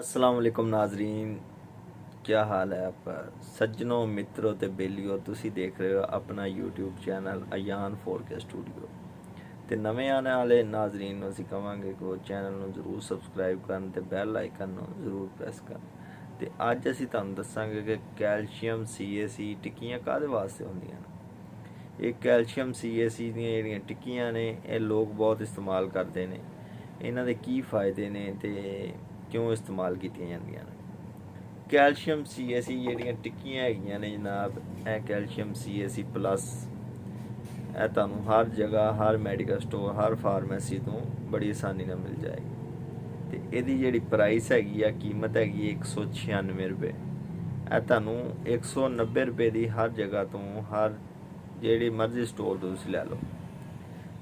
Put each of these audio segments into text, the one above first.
अस्सलाम वालेकुम नाजरीन, क्या हाल है आपका। सज्जनों मित्रों ते बेलियो, तुसी देख रहे हो अपना YouTube channel Ayan 4K studio. ਤੇ ਨਵੇਂ ਆਉਣ ਵਾਲੇ ਨਾਜ਼ਰੀਨ ਨੂੰ ਅਸੀਂ ਕਹਾਂਗੇ ਕਿ ਉਹ ਚੈਨਲ ਨੂੰ ਜ਼ਰੂਰ ਸਬਸਕ੍ਰਾਈਬ ਕਰਨ ਤੇ ਬੈਲ ਆਈਕਨ ਨੂੰ ਜ਼ਰੂਰ ਪ੍ਰੈਸ ਕਰਨ। ਤੇ ਅੱਜ ਅਸੀਂ ਤੁਹਾਨੂੰ ਦੱਸਾਂਗੇ ਕਿ ਕੈਲਸ਼ੀਅਮ CAC ਟਿੱਕੀਆਂ ਕਾਹਦੇ ਵਾਸਤੇ ਹੁੰਦੀਆਂ ਨੇ। ਇਹ ਕੈਲਸ਼ੀਅਮ CAC ਦੀਆਂ ਜਿਹੜੀਆਂ ਟਿੱਕੀਆਂ ਨੇ ਇਹ ਲੋਕ ਬਹੁਤ ਇਸਤੇਮਾਲ ਕਰਦੇ ਨੇ। ਇਹਨਾਂ ਦੇ ਕੀ ਫਾਇਦੇ ਨੇ ਤੇ ਕਿਉਂ ਇਸਤੇਮਾਲ ਕੀਤੀਆਂ ਜਾਂਦੀਆਂ ਨੇ। ਕੈਲਸ਼ੀਅਮ CAC ਜਿਹੜੀਆਂ ਟਿੱਕੀਆਂ ਹੈਗੀਆਂ ਨੇ ਜਨਾਬ, ਇਹ ਕੈਲਸ਼ੀਅਮ CAC ਪਲੱਸ ਇਹ ਤੁਹਾਨੂੰ ਹਰ ਜਗ੍ਹਾ, ਹਰ ਮੈਡੀਕਲ ਸਟੋਰ, ਹਰ ਫਾਰਮੇਸੀ ਤੋਂ ਬੜੀ ਆਸਾਨੀ ਨਾਲ ਮਿਲ ਜਾਏਗੀ। ਤੇ ਇਹਦੀ ਜਿਹੜੀ ਪ੍ਰਾਈਸ ਹੈਗੀ ਆ, ਕੀਮਤ ਹੈਗੀ 196 ਰੁਪਏ। ਇਹ ਤੁਹਾਨੂੰ 190 ਰੁਪਏ ਦੀ ਹਰ ਜਗ੍ਹਾ ਤੋਂ, ਹਰ ਜਿਹੜੀ ਮਰਜ਼ੀ ਸਟੋਰ ਤੋਂ ਤੁਸੀਂ ਲੈ ਲਓ।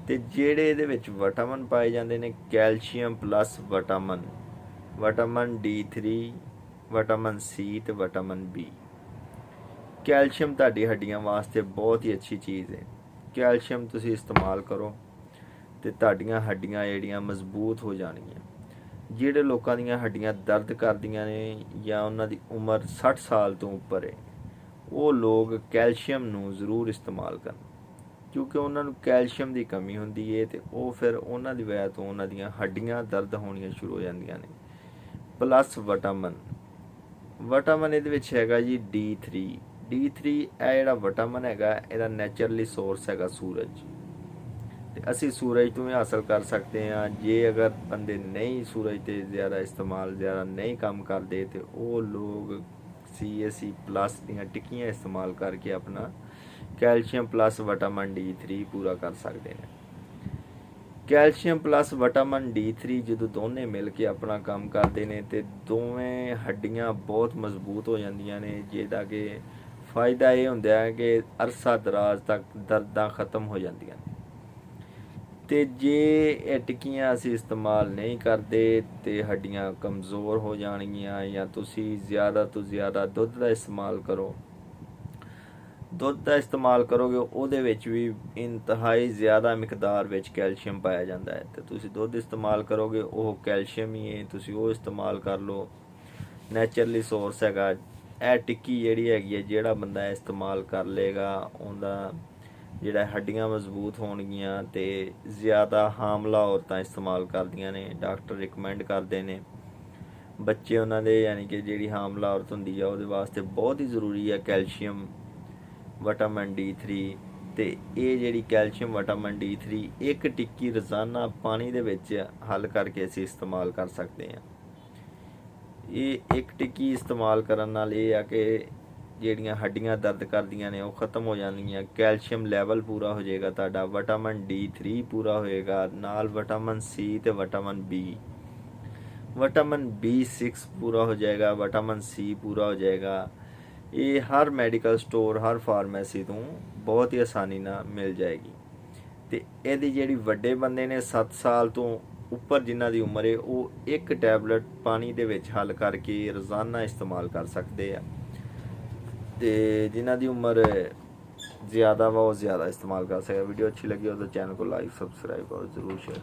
ਤੇ ਜਿਹੜੇ ਇਹਦੇ ਵਿੱਚ ਵਿਟਾਮਿਨ ਪਾਏ ਜਾਂਦੇ ਨੇ, calcium plus vitamin, vitamin D3, vitamin C ਤੇ ਵਿਟਾਮਿਨ B। ਕੈਲਸ਼ੀਅਮ ਤੁਹਾਡੀ ਹੱਡੀਆਂ ਵਾਸਤੇ ਬਹੁਤ ਹੀ ਅੱਛੀ ਚੀਜ਼ ਹੈ। ਕੈਲਸ਼ੀਅਮ ਤੁਸੀਂ ਇਸਤੇਮਾਲ ਕਰੋ ਤੇ ਤੁਹਾਡੀਆਂ ਹੱਡੀਆਂ ਜਿਹੜੀਆਂ ਮਜ਼ਬੂਤ ਹੋ ਜਾਣਗੀਆਂ। ਜਿਹੜੇ ਲੋਕਾਂ ਦੀਆਂ ਹੱਡੀਆਂ ਦਰਦ ਕਰਦੀਆਂ ਨੇ ਜਾਂ ਉਹਨਾਂ ਦੀ ਉਮਰ 60 ਸਾਲ ਤੋਂ ਉੱਪਰ ਹੈ, ਉਹ ਲੋਕ ਕੈਲਸ਼ੀਅਮ ਨੂੰ ਜ਼ਰੂਰ ਇਸਤੇਮਾਲ ਕਰਨ, ਕਿਉਂਕਿ ਉਹਨਾਂ ਨੂੰ ਕੈਲਸ਼ੀਅਮ ਦੀ ਕਮੀ ਹੁੰਦੀ ਹੈ ਤੇ ਉਹ ਫਿਰ ਉਹਨਾਂ ਦੀ ਵਜ੍ਹਾ ਤੋਂ ਉਹਨਾਂ ਦੀਆਂ ਹੱਡੀਆਂ ਦਰਦ ਹੋਣੀਆਂ ਸ਼ੁਰੂ ਹੋ ਜਾਂਦੀਆਂ ਨੇ। ਪਲੱਸ ਵਿਟਾਮਿਨ ਇਹਦੇ ਵਿੱਚ ਹੈਗਾ ਜੀ D3। ਇਹ ਜਿਹੜਾ ਵਿਟਾਮਿਨ ਹੈਗਾ ਇਹਦਾ ਨੈਚੁਰਲੀ ਸੋਰਸ ਹੈਗਾ ਸੂਰਜ। ਤੇ ਅਸੀਂ ਸੂਰਜ ਤੋਂ ਹੀ ਹਾਸਲ ਕਰ ਸਕਦੇ ਹਾਂ। ਜੇ ਅਗਰ ਬੰਦੇ ਨਹੀਂ ਸੂਰਜ ਤੇ ਜ਼ਿਆਦਾ ਨਹੀਂ ਕੰਮ ਕਰਦੇ ਤੇ ਉਹ ਲੋਕ CAC ਪਲੱਸ ਦੀਆਂ ਟਿੱਕੀਆਂ ਇਸਤੇਮਾਲ ਕਰਕੇ ਆਪਣਾ ਕੈਲਸ਼ੀਅਮ ਪਲੱਸ ਵਿਟਾਮਿਨ D3 ਪੂਰਾ ਕਰ ਸਕਦੇ ਨੇ। ਕੈਲਸ਼ੀਅਮ ਪਲੱਸ ਵਿਟਾਮਿਨ D3 ਜਦੋਂ ਦੋਨੇ ਮਿਲ ਕੇ ਆਪਣਾ ਕੰਮ ਕਰਦੇ ਨੇ ਤੇ ਦੋਵੇਂ ਹੱਡੀਆਂ ਬਹੁਤ ਮਜ਼ਬੂਤ ਹੋ ਜਾਂਦੀਆਂ ਨੇ, ਜਿਹਦਾ ਕਿ ਫਾਇਦਾ ਇਹ ਹੁੰਦਾ ਹੈ ਕਿ ਅਰਸਾ ਦਰਾਜ਼ ਤੱਕ ਦਰਦਾਂ ਖਤਮ ਹੋ ਜਾਂਦੀਆਂ ਨੇ। ਤੇ ਜੇ ਇਹ ਟਿੱਕੀਆਂ ਅਸੀਂ ਇਸਤੇਮਾਲ ਨਹੀਂ ਕਰਦੇ ਤੇ ਹੱਡੀਆਂ ਕਮਜ਼ੋਰ ਹੋ ਜਾਣਗੀਆਂ। ਜਾਂ ਤੁਸੀਂ ਜ਼ਿਆਦਾ ਤੋਂ ਜ਼ਿਆਦਾ ਦੁੱਧ ਦਾ ਇਸਤੇਮਾਲ ਕਰੋਗੇ, ਉਹਦੇ ਵਿੱਚ ਵੀ ਇੰਤਹਾਈ ਜ਼ਿਆਦਾ ਮਿਕਦਾਰ ਵਿੱਚ ਕੈਲਸ਼ੀਅਮ ਪਾਇਆ ਜਾਂਦਾ ਹੈ। ਤੇ ਤੁਸੀਂ ਦੁੱਧ ਇਸਤੇਮਾਲ ਕਰੋਗੇ, ਉਹ ਕੈਲਸ਼ੀਅਮ ਹੀ ਹੈ, ਤੁਸੀਂ ਉਹ ਇਸਤੇਮਾਲ ਕਰ ਲਓ, ਨੈਚੁਰਲੀ ਸੋਰਸ ਹੈਗਾ। ਇਹ ਟਿੱਕੀ ਜਿਹੜੀ ਹੈਗੀ ਹੈ, ਜਿਹੜਾ ਬੰਦਾ ਇਸਤੇਮਾਲ ਕਰ ਲੇਗਾ ਉਹਦਾ ਜਿਹੜਾ ਹੱਡੀਆਂ ਮਜ਼ਬੂਤ ਹੋਣਗੀਆਂ। ਤੇ ਜ਼ਿਆਦਾ ਹਾਮਲਾ ਔਰਤਾਂ ਇਸਤੇਮਾਲ ਕਰਦੀਆਂ ਨੇ, ਡਾਕਟਰ ਰਿਕਮੈਂਡ ਕਰਦੇ ਨੇ। ਬੱਚੇ ਉਹਨਾਂ ਦੇ, ਯਾਨੀ ਕਿ ਜਿਹੜੀ ਹਾਮਲਾ ਔਰਤ ਹੁੰਦੀ ਆ ਉਹਦੇ ਵਾਸਤੇ ਬਹੁਤ ਹੀ ਜ਼ਰੂਰੀ ਹੈ ਕੈਲਸ਼ੀਅਮ ਵਿਟਾਮਿਨ D3। ਤੇ ਇਹ ਜਿਹੜੀ ਕੈਲਸ਼ੀਅਮ ਵਿਟਾਮਿਨ D3 ਇੱਕ ਟਿੱਕੀ ਰੋਜ਼ਾਨਾ ਪਾਣੀ ਦੇ ਵਿੱਚ ਹੱਲ ਕਰਕੇ ਅਸੀਂ ਇਸਤੇਮਾਲ ਕਰ ਸਕਦੇ ਹਾਂ। ਇਹ ਇੱਕ ਟਿੱਕੀ ਇਸਤੇਮਾਲ ਕਰਨ ਨਾਲ ਇਹ ਆ ਕਿ ਜਿਹੜੀਆਂ ਹੱਡੀਆਂ ਦਰਦ ਕਰਦੀਆਂ ਨੇ ਉਹ ਖਤਮ ਹੋ ਜਾਣਗੀਆਂ। ਕੈਲਸ਼ੀਅਮ ਲੈਵਲ ਪੂਰਾ ਹੋ ਜਾਏਗਾ ਤੁਹਾਡਾ, ਵਿਟਾਮਿਨ D3 ਪੂਰਾ ਹੋਏਗਾ, ਨਾਲ ਵਿਟਾਮਿਨ C ਤੇ ਵਿਟਾਮਿਨ B, ਵਿਟਾਮਿਨ B6 ਪੂਰਾ ਹੋ ਜਾਏਗਾ, ਵਿਟਾਮਿਨ C ਪੂਰਾ ਹੋ ਜਾਏਗਾ। ਇਹ ਹਰ ਮੈਡੀਕਲ ਸਟੋਰ, ਹਰ ਫਾਰਮੇਸੀ ਤੋਂ ਬਹੁਤ ਹੀ ਆਸਾਨੀ ਨਾਲ ਮਿਲ ਜਾਏਗੀ। ਤੇ ਇਹਦੀ ਜਿਹੜੀ ਵੱਡੇ ਬੰਦੇ ਨੇ 7 ਸਾਲ ਤੋਂ ਉੱਪਰ ਜਿਨ੍ਹਾਂ ਦੀ ਉਮਰ ਹੈ, ਉਹ ਇੱਕ ਟੈਬਲੇਟ ਪਾਣੀ ਦੇ ਵਿੱਚ ਹੱਲ ਕਰਕੇ ਰੋਜ਼ਾਨਾ ਇਸਤੇਮਾਲ ਕਰ ਸਕਦੇ ਆ। ਤੇ ਜਿਨ੍ਹਾਂ ਦੀ ਉਮਰ ਜ਼ਿਆਦਾ ਵਾ ਉਹ ਜ਼ਿਆਦਾ ਇਸਤੇਮਾਲ ਕਰ ਸਕਦੇ। ਵੀਡੀਓ ਅੱਛੀ लगी हो तो चैनल को लाइक सब्सक्राइब और ज़रूर शेयर।